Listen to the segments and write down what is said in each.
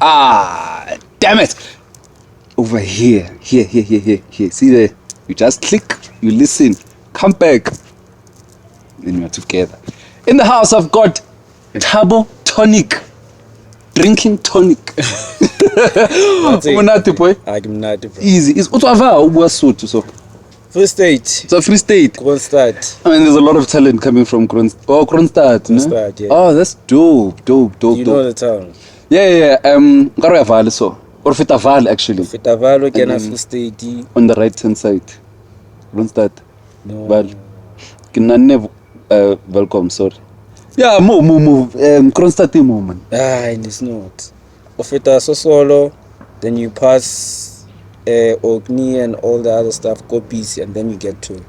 Ah, damn it. Over here. Here. See there? You just click, you listen, come back. Then you're together. In the house, I've got Thabo Tonick. Drinking tonic. Umunati boy. Akumnati bro. Easy. Is utwava ubuSotho so. Free State. So Free State. Kronstadt. I mean, there's a lot of talent coming from Kronstadt. Kronstadt, yeah. Oh, that's dope. You know the town? Yeah. Nkaroyavale so. Or Fitavale actually. Fitavale kena Free State. On the right hand side. Kronstadt. No. Val. Kinane welcome, sorry. Yeah, move. Kronstadt man. It's not. Ofita Sosolo, then you pass Ogni and all the other stuff, copies, and then you get to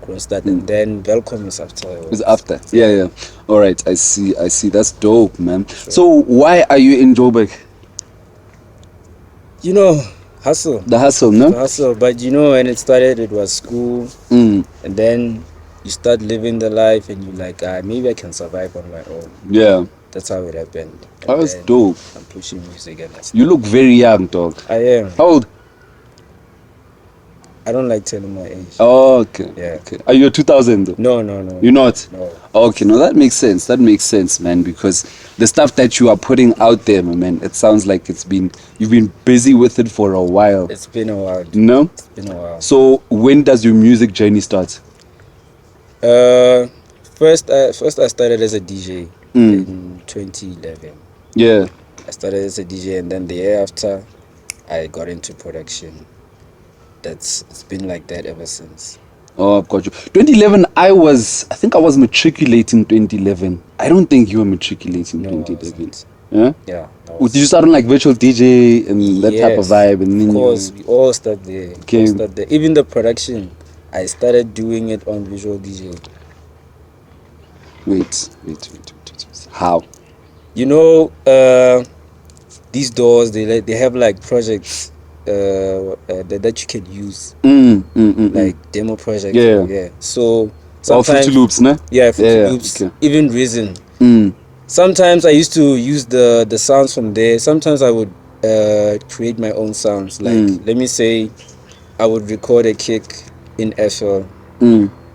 Kronstadt, and then Welcome is after. Is after. Yeah. All right, I see. That's dope, man. Sure. So why are you in Joburg? You know, hustle. The hustle, no? The hustle, but you know, when it started, it was school, and then you start living the life, and you're like, maybe I can survive on my own. Yeah. That's how it happened. That was dope. I'm pushing music and that's You look very young, dog. I am. How old? I don't like telling my age. Oh, okay. Yeah. Okay. Are you a 2000 though? No. You're not? No. Okay, no, that makes sense, man, because the stuff that you are putting out there, my man, it sounds like you've been busy with it for a while. It's been a while. No? It's been a while. So when does your music journey start? First I started as a DJ in 2011. Yeah. I started as a DJ, and then the year after I got into production. It's been like that ever since. Oh, I've got you. 2011, I think I was matriculating 2011. I don't think you were matriculating 2011. Yeah? Yeah. Did you start on like virtual DJ and that type of vibe? And then of course, we all start there. Okay. Even the production, I started doing it on visual DJ. Wait. How? You know, these doors, they have like projects that you can use, like demo projects. Yeah. So sometimes Fruity Loops, no? Yeah, Fruity Loops. Okay. Even Reason. Sometimes I used to use the sounds from there. Sometimes I would create my own sounds. Like let me say, I would record a kick in FL.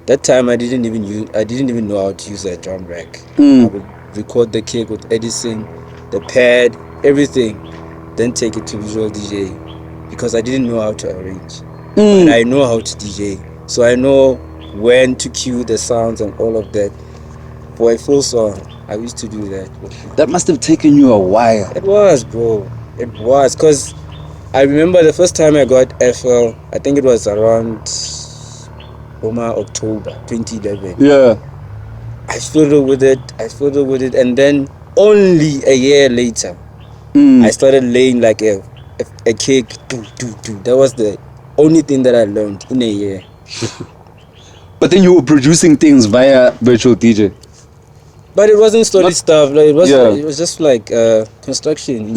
That time I didn't even know how to use a drum rack. I would record the kick with Edison, the pad, everything, then take it to visual DJ because I didn't know how to arrange. But I know how to DJ, so I know when to cue the sounds and all of that. For a full song, I used to do that. That must have taken you a while. It was, bro. It was, because I remember the first time I got FL, I think it was around October 2011. Yeah. I fiddled with it, and then only a year later, I started laying like a cake. That was the only thing that I learned in a year. But then you were producing things via virtual DJ. But it wasn't solid stuff. Like, it was just like construction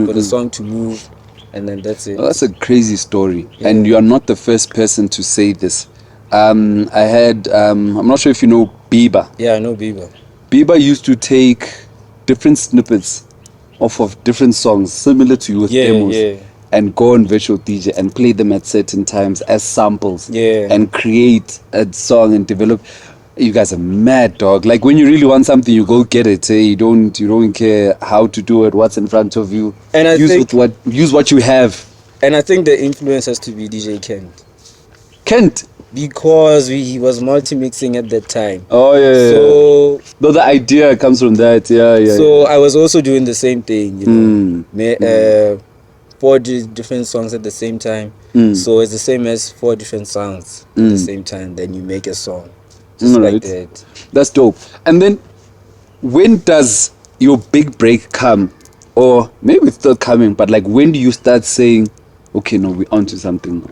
for the song to move, and then that's it. Well, that's a crazy story, and you are not the first person to say this. I had I'm not sure if you know Bieber. Yeah, I know Bieber. Bieber used to take different snippets off of different songs similar to you with demos and go on virtual DJ and play them at certain times as samples and create a song and develop. You guys are mad, dog. Like when you really want something, you go get it. You don't care how to do it, what's in front of you. And use what you have. And I think the influence has to be DJ Kent. Because he was multi-mixing at that time. Oh yeah. So though the idea comes from that, So I was also doing the same thing, you know. 4 different songs at the same time. So it's the same as 4 different sounds at the same time. Then you make a song, just like that. That's dope. And then, when does your big break come, or maybe it's still coming? But like, when do you start saying, "Okay, no, we're onto something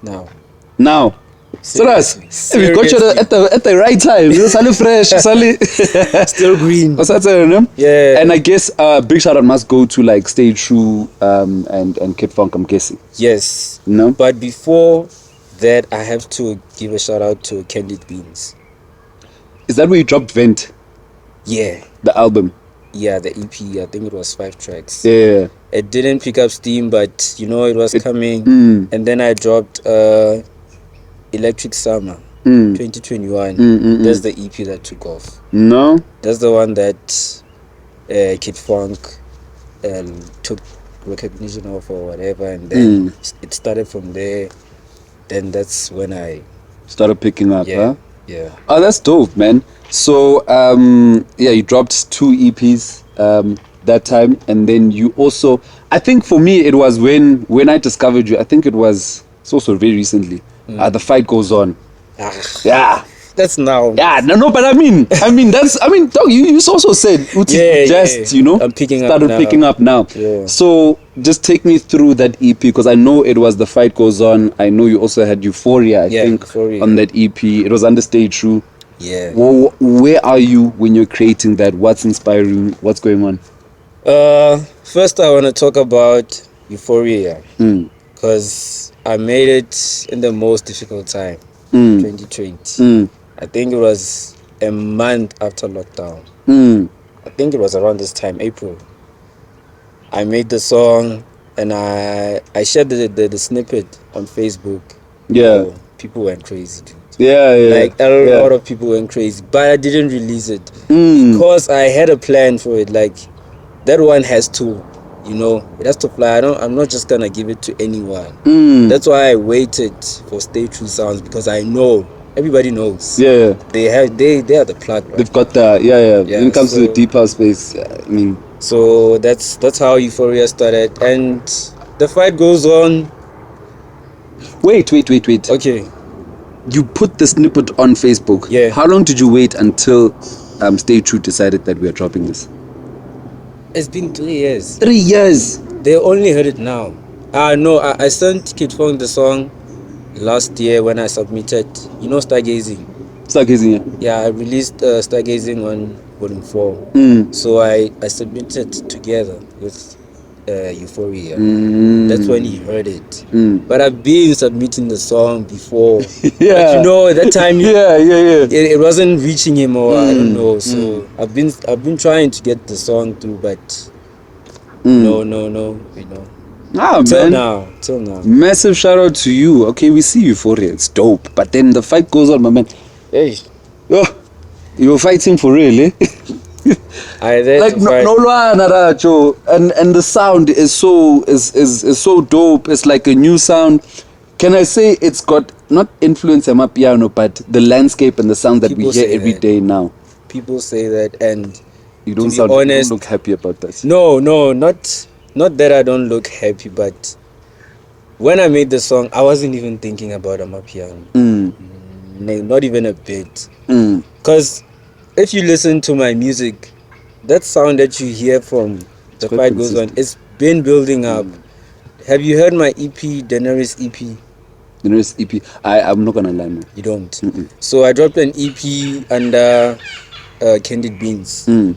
now"? Serious. We got you at the right time. You're fresh, still green. Yeah. And I guess big shout out must go to like Stay True and Kid Fonque, I'm guessing. Yes. No. But before that, I have to give a shout out to Candied Beans. Is that where you dropped Vent? Yeah. The album. Yeah, the EP. I think it was 5 tracks. Yeah. It didn't pick up steam, but you know it was coming. And then I dropped Electric Summer 2021. That's the EP that took off. No. That's the one that Kid Fonque took recognition of or whatever, and then it started from there. Then that's when I started picking up. Yeah. Oh, that's dope, man. So you dropped 2 EPs that time, and then you also, I think for me it was when I discovered you. I think it's also very recently. The Fight Goes On. Yeah. That's now. Yeah, no, but I mean, dog, you also said I'm picking up now. Yeah. So just take me through that EP, because I know it was The Fight Goes On. I know you also had Euphoria, I think, Euphoria. On that EP. It was under Stay True. Yeah. Where are you when you're creating that? What's inspiring? What's going on? First I want to talk about Euphoria, because I made it in the most difficult time, 2020. I think it was a month after lockdown. I think it was around this time, April. I made the song and I shared the snippet on Facebook. Yeah. Oh, people went crazy, dude. Yeah. Like a lot of people went crazy, but I didn't release it because I had a plan for it. Like that one has to, it has to fly. I'm not just gonna give it to anyone. That's why I waited for Stay True Sounds, because I know everybody knows. Yeah. They are the plug. Right? They've got the when it comes to the deep house space. So that's how Euphoria started, and the Fight Goes On. Wait. Okay. You put the snippet on Facebook. Yeah. How long did you wait until Stay True decided that we are dropping this? It's been 3 years. 3 years. They only heard it now. No, I sent Kid Fonque the song last year when I submitted. Stargazing. Stargazing, yeah. I released Stargazing on Volume 4. So I submitted together with Euphoria. That's when he heard it. But I've been submitting the song before. Yeah. But at that time, it wasn't reaching him, or I don't know. So I've been trying to get the song through, but no. Till now. Massive shout out to you. Okay, we see Euphoria, it's dope. But then the fight goes on, my man. Hey. Oh, you're fighting for real, eh? Like no Racho, and the sound is so dope. It's like a new sound. Can I say it's got not influence on my piano, but the landscape and the sound that we hear every day now? People say that, and you don't look happy about that. No, not that I don't look happy, but when I made the song, I wasn't even thinking about Amapiano. Not even a bit. Because if you listen to my music, that sound that you hear from The Fight Goes On, it's been building up. Have you heard my EP, Daenerys EP? Daenerys EP. I'm not gonna lie, man. You don't. So I dropped an EP under Candied Beans. It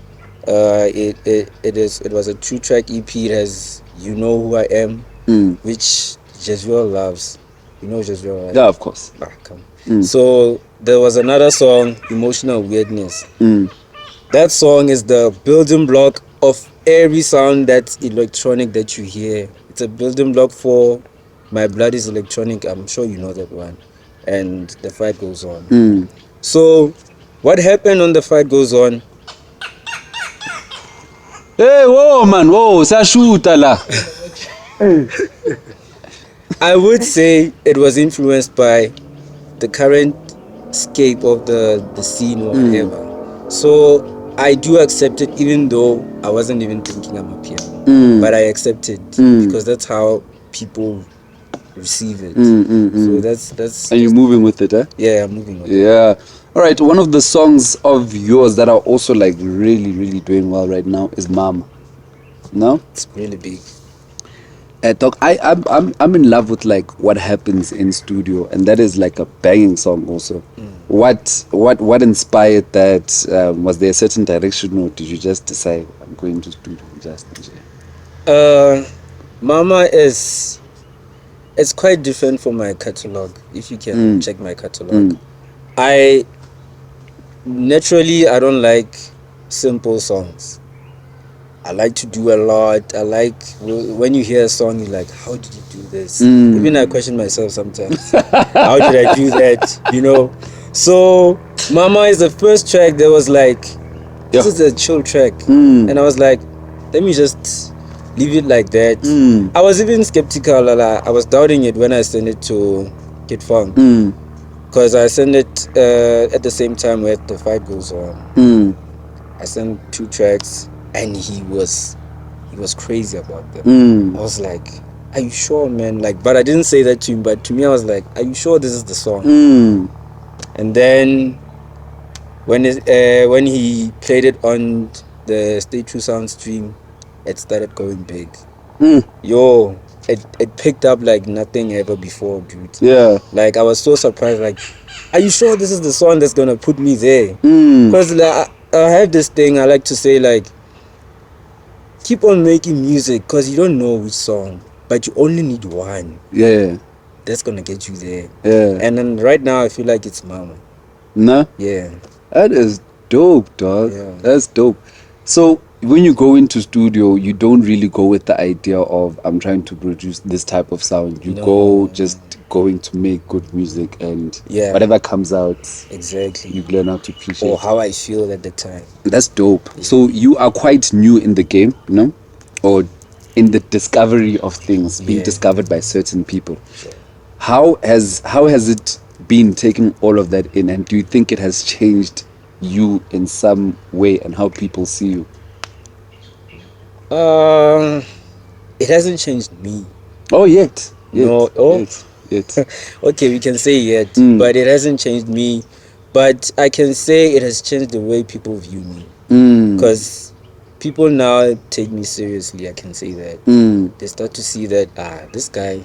was a 2-track EP. It has You Know Who I Am, which Jesuel loves. You know Jesuel, right? Yeah, of course. Come. So there was another song, Emotional Weirdness. That song is the building block of every sound that's electronic that you hear. It's a building block for My Blood is Electronic. I'm sure you know that one. And The Fight Goes On. So what happened on The Fight Goes On? Hey, whoa, man, whoa, sashuta la. I would say it was influenced by the current scape of the scene or whatever. So I do accept it, even though I wasn't even thinking I'm a piano. But I accept it because that's how people receive it. So that's. And you're moving with it, eh? Yeah, I'm moving with it. Yeah. All right. One of the songs of yours that are also like really, really doing well right now is Mama. No? It's really big. Doc, I'm in love with like what happens in studio, and that is like a banging song also. What inspired that? Was there a certain direction, or did you just decide I'm going to studio just? Mama it's quite different from my catalog. If you can check my catalog, I don't like simple songs. I like to do a lot. I like when you hear a song, you're like, how did you do this? Even I question myself sometimes. How did I do that? You know? So Mama is the first track that was like, this is a chill track. And I was like, let me just leave it like that. I was even skeptical. I was doubting it when I sent it to Kid Fonque. Because I sent it at the same time where the fight goes on. I sent 2 tracks and he was crazy about them. I was like, are you sure, man? Like, but I didn't say that to him, but to me I was like, are you sure this is the song? And then when he played it on the Stay True Sound stream, it started going big. Yo, it picked up like nothing ever before, dude. Yeah. Like, I was so surprised. Like, are you sure this is the song that's gonna put me there? Because like, I have this thing I like to say, like, keep on making music because you don't know which song, but you only need one. Yeah. That's gonna get you there. Yeah. And then right now I feel like it's Mama. Nah. Yeah. That is dope, dog. Yeah. That's dope. So when you go into studio, you don't really go with the idea of I'm trying to produce this type of sound. You go just going to make good music, and whatever comes out, exactly, you learn how to appreciate. Or how I feel at the time. That's dope. Yeah. So you are quite new in the game, you know, or in the discovery of things, being discovered by certain people. Sure. How has it been taking all of that in, and do you think it has changed you in some way and how people see you? It hasn't changed me. Oh, yet. No. Oh, yet. Okay, we can say yet, but it hasn't changed me. But I can say it has changed the way people view me. Because people now take me seriously. I can say that. They start to see that this guy.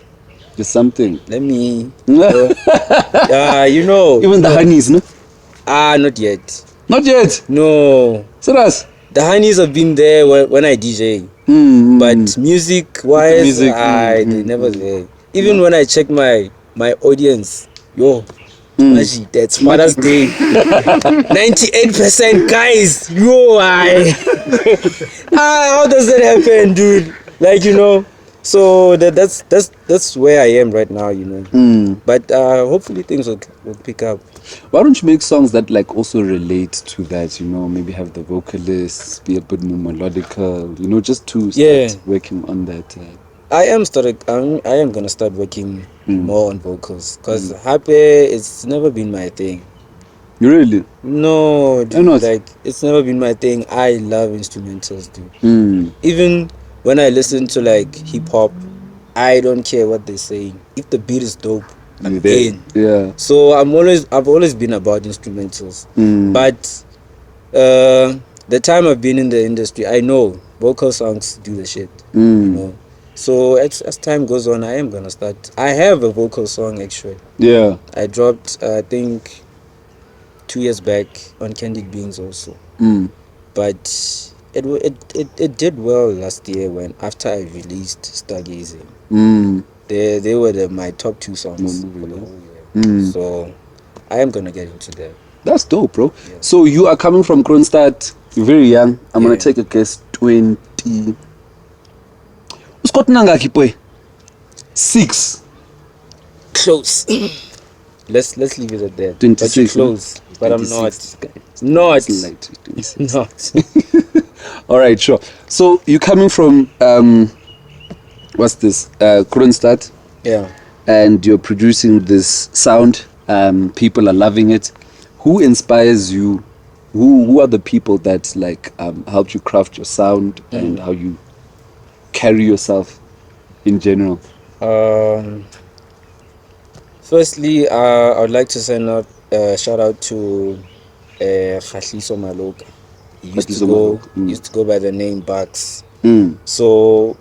There's something. Let me. You know. Even the honeys, no? Not yet. Not yet. No. Serious. The honeys have been there when I DJ. But music-wise, they never there. Even when I check my audience, that's Father's Day. 98% guys. How does that happen, dude? Like, you know. So that's where I am right now, you know. But hopefully things will pick up. Why don't you make songs that like also relate to that, you know, maybe have the vocalists be a bit more melodical, you know, just to start working on that. I am gonna start working more on vocals, because happy it's never been my thing. Really? No, dude, like it's never been my thing. I love instrumentals, dude. Even when I listen to like hip hop, I don't care what they're saying. If the beat is dope, I'm in. Yeah. So I've always been about instrumentals. But the time I've been in the industry, I know vocal songs do the shit. You know. So as time goes on, I am gonna start. I have a vocal song actually. Yeah. I dropped I think 2 years back on Candied Beans also. But it did well last year after I released Stargazing. They were my top 2 songs for the whole year. So I am gonna get into that. That's dope, bro. Yeah. So you are coming from Kronstadt, you're very young. I'm gonna take a guess, 20. Boy? 6. Close. let's leave it at that. 26. But you're close. But 26. I'm not. Not. All right, sure. So you're coming from what's this? Kronstadt. Yeah. And you're producing this sound. People are loving it. Who inspires you? Who are the people that like helped you craft your sound and how you carry yourself in general? Firstly, I would like to send out shout out to Khahliso Maloka. He used to go by the name Bucks. So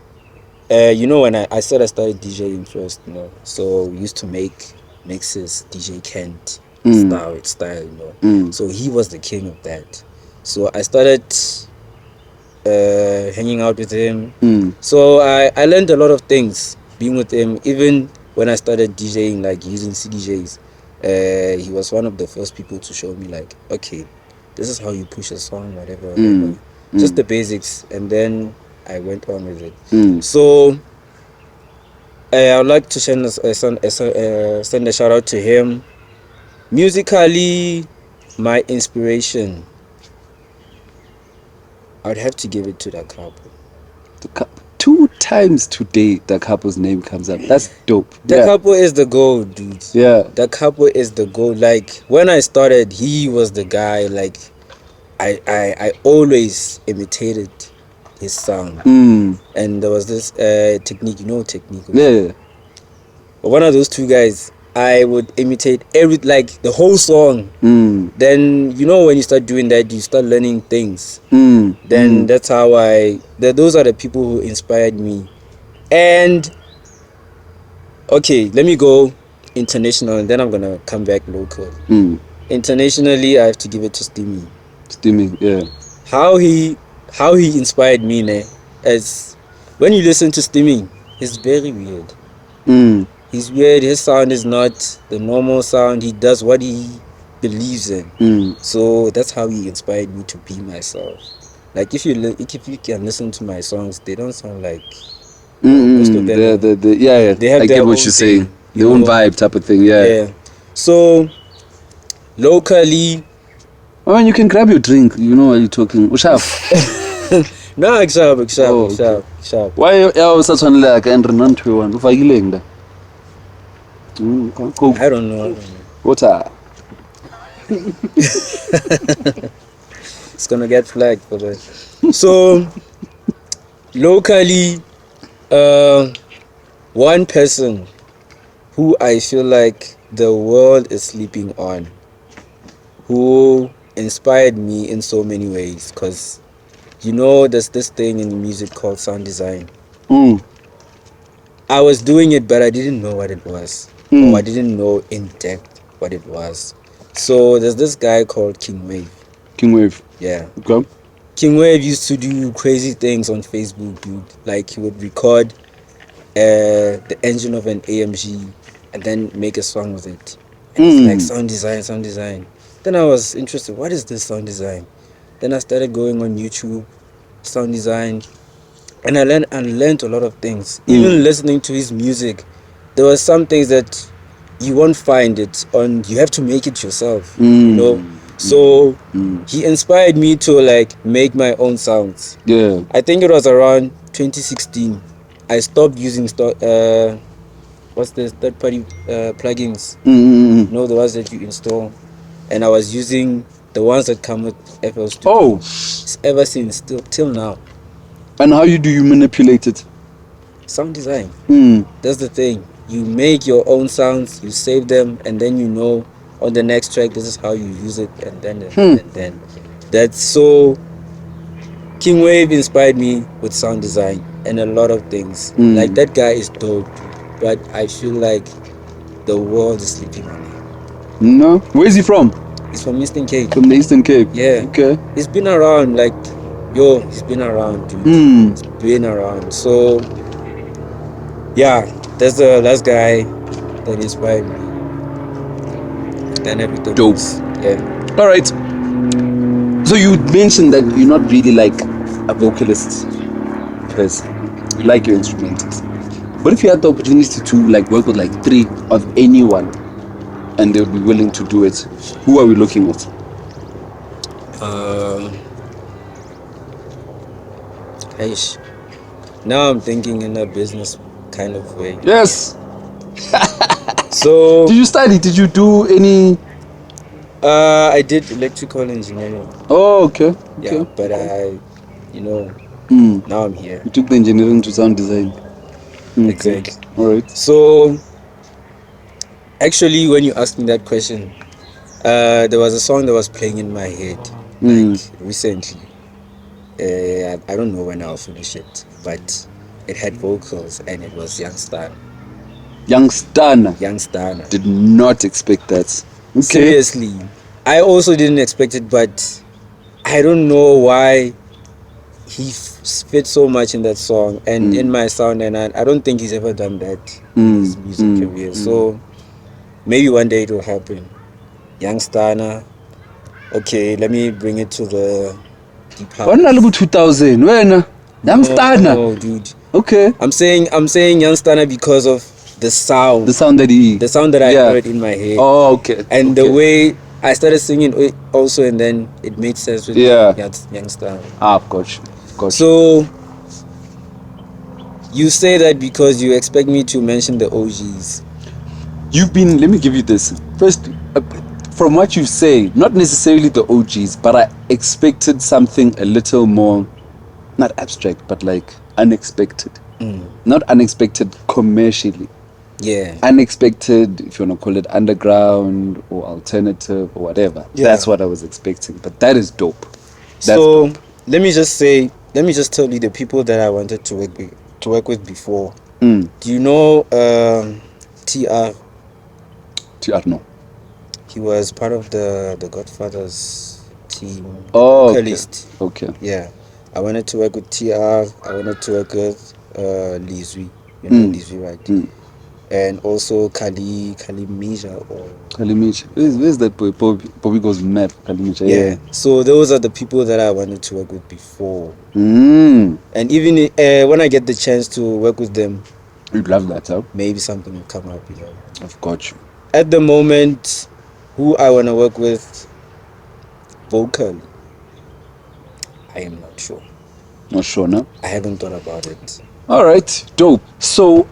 you know, when I started DJing first, you know, so we used to make mixes, DJ Kent style, you know. So he was the king of that. So I started hanging out with him. So I learned a lot of things being with him. Even when I started DJing, like using CDJs, he was one of the first people to show me like, okay, this is how you push a song, whatever. just the basics, and then I went on with it. So I would like to send a shout out to him. Musically, my inspiration, I would have to give it to the couple. 2 times today, the couple's name comes up. That's dope. The couple is the goal, dude. Yeah. The couple is the goal. Like when I started, he was the guy. Like I always imitated his sound. And there was this technique, technique. Yeah. But one of those two guys, I would imitate the whole song. Then when you start doing that, you start learning things. Then that's how those are the people who inspired me. And okay, let me go international, and then I'm gonna come back local. Internationally, I have to give it to Stimmy. Yeah. How he inspired me, as when you listen to Stimmy, it's very weird. He's weird. His sound is not the normal sound. He does what he believes in. So that's how he inspired me to be myself. Like if you can listen to my songs, they don't sound like most of them. They have I get what you're saying. Their own vibe type of thing. Yeah. So locally, you can grab your drink. While you're talking. Ushap. No, sharp. Why you such one like and run to one? Ufagileng. I don't know. Water. It's gonna get flagged for that. So locally, one person who I feel like the world is sleeping on, who inspired me in so many ways, because there's this thing in music called sound design. I was doing it, but I didn't know what it was. Or I didn't know in depth what it was. So there's this guy called King Wave. Yeah. Okay. King Wave used to do crazy things on Facebook, dude. Like he would record the engine of an AMG and then make a song with it. And it's like sound design. Then I was interested, what is this sound design? Then I started going on YouTube, sound design, and I learned a lot of things. Even listening to his music, there were some things that you won't find it on. You have to make it yourself, So he inspired me to make my own sounds. Yeah. I think it was around 2016. I stopped using what's this third-party plugins. The ones that you install, and I was using the ones that come with FL Studio. Ever since, till now. And how do you manipulate it? Sound design. That's the thing. You make your own sounds, you save them, and then on the next track this is how you use it, and then that's so. King Wave inspired me with sound design and a lot of things. Like that guy is dope, but I feel like the world is sleeping on him. No, where is he from? He's from Eastern Cape. From the Eastern Cape. Yeah. Okay. He's been around, he's been around, dude. He's been around. So yeah, that's the last guy that inspired me. And everything. Dope. Yeah. All right. So you mentioned that you're not really like a vocalist person. You like your instrumentals. But if you had the opportunity to work with 3 of anyone, and they would be willing to do it, who are we looking at? Now I'm thinking in a business kind of way. Yes. So did you study? Did you do any? I did electrical engineering. Oh, okay. Yeah, but now I'm here. You took the engineering to sound design. Okay. Exactly. All right. So actually, when you asked me that question, there was a song that was playing in my head recently. I don't know when I'll finish it, but it had vocals and it was Youngstana. Did not expect that. Okay. Seriously, I also didn't expect it, but I don't know why he fit so much in that song and in my sound, and I don't think he's ever done that in his music career. So maybe one day it will happen. Youngstana. Okay, let me bring it to the deep house. When I look 2000, when youngster. No, dude. Okay. I'm saying youngster because of the sound. The sound that I heard in my head. Oh, okay. And the way I started singing it also, and then it made sense with youngster. Got you. So you say that because you expect me to mention the OGs. Let me give you this. First, from what you say, not necessarily the OGs, but I expected something a little more, not abstract, but like unexpected. Not unexpected commercially. Yeah. Unexpected, if you want to call it underground or alternative or whatever. Yeah. That's what I was expecting. But that is dope. Dope. Let me just tell you the people that I wanted to work with before. Do you know TR? TR, no. He was part of the Godfather's team. Vocalist. Okay. Yeah. I wanted to work with TR. I wanted to work with Lizwi. You know Lizwi, right? And also Kali Misha or Kali Misha. Where's that boy? Bobby goes mad. Kali Misha. Yeah. So those are the people that I wanted to work with before. And even when I get the chance to work with them, you'd love that, huh? Maybe something will come up. I've got you. At the moment, who I want to work with vocally, I am not sure. Not sure, no? I haven't thought about it. All right, dope. So,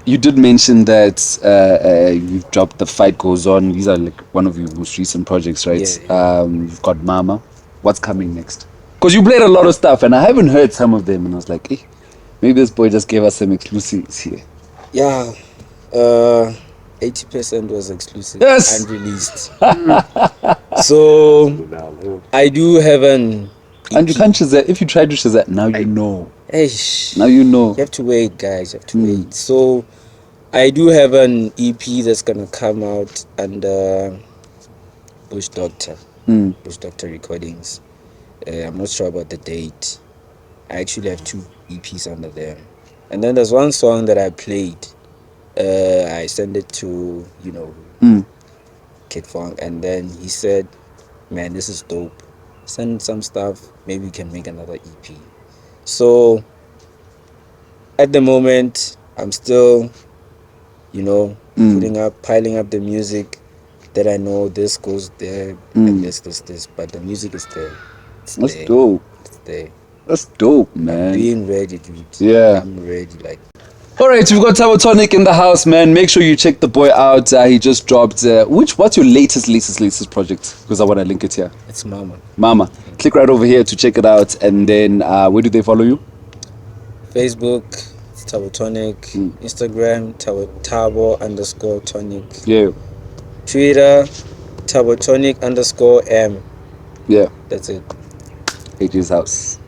you did mention that you've dropped The Fight Goes On. These are like one of your most recent projects, right? Yeah. You've got Mama. What's coming next? Because you played a lot of stuff, and I haven't heard some of them, and I was like, hey, maybe this boy just gave us some exclusives here. Yeah, 80% was exclusive and released. So, I do have an EP. And you can't Shazam. If you try to Shazam, now you know. Now you know. You have to wait, guys. You have to wait. So, I do have an EP that's gonna come out under Bush Doctor Recordings. I'm not sure about the date. I actually have 2 EPs under them. And then there's one song that I played. I sent it to, Kid Fonque, and then he said, man, this is dope. Send some stuff, maybe we can make another EP. So at the moment, I'm still, piling up the music that I know this goes there and this, but the music is there. That's dope. It's there. That's dope, man. I'm being ready, dude. Yeah. I'm ready, like. All right, we've got Thabo Tonick in the house, man. Make sure you check the boy out. He just dropped. What's your latest project? Because I want to link it here. It's Mama. Click right over here to check it out. And then where do they follow you? Facebook, it's Thabo Tonick. Instagram, Thabo_Tonick. Yeah. Twitter, Thabo Tonick_M. Yeah. That's it. AJ's house.